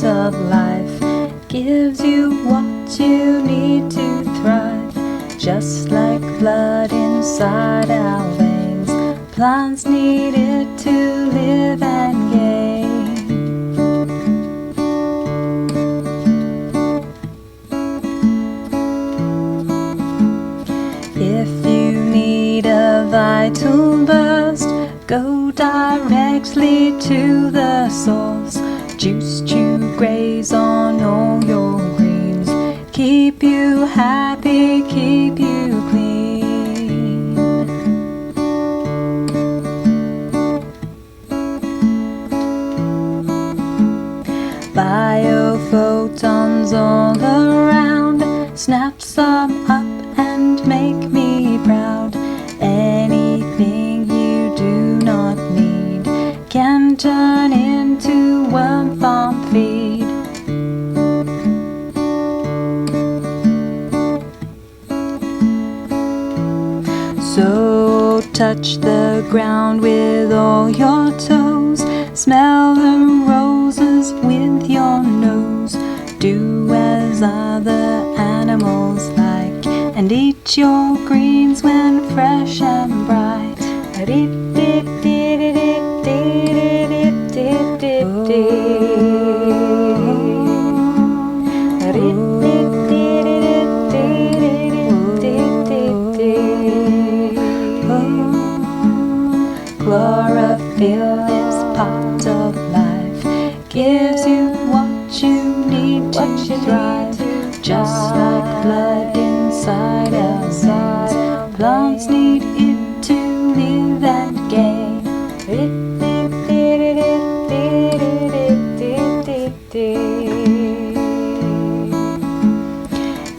part of life, gives you what you need to thrive. Just like blood inside our veins, plants need it to live and gain. If you need a vital burst, go directly to the source. Juice, chew, graze on all your greens, keep you happy, keep you clean. Biophotons all around, snap some up and make me proud. Anything you do not need can turn into worm farm feed. So touch the ground with all your toes, smell the roses with your nose, do as other animals like, and eat your greens when fresh and bright. Chlorophyll is part of life, gives you what you need to thrive. Just like blood inside our veins, plants need it to live and gain.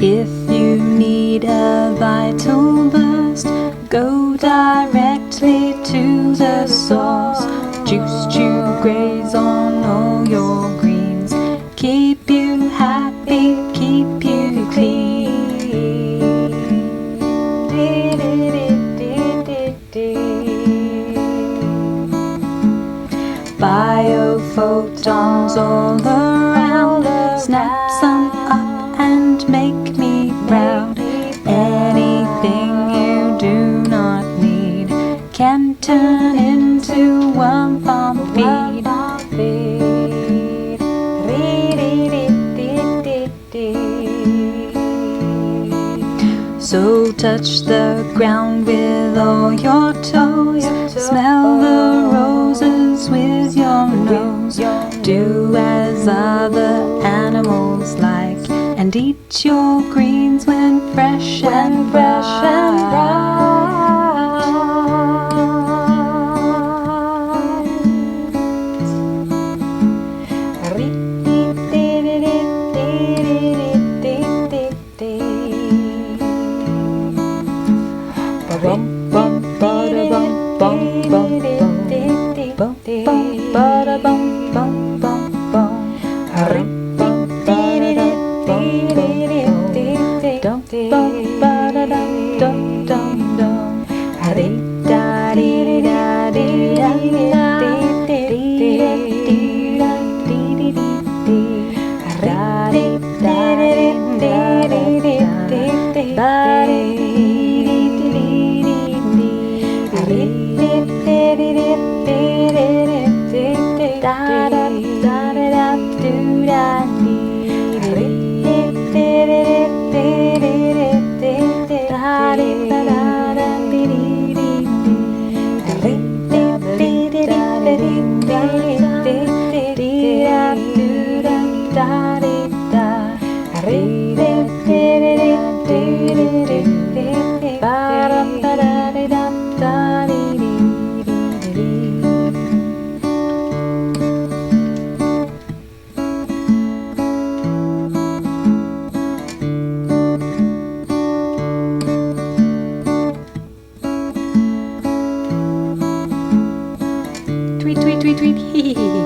If you need a vital burst, go directly to the source. Juice, chew, graze on all your greens, keep you happy, keep you clean. Biophotons all around, snap some up and make me proud. Anything you do not need can turn into worm farm feed. So touch the ground with all your toes, smell the roses with your nose, do as other animals like, and eat your greens when fresh and bright. Tweet, tweet, tweet, tweet.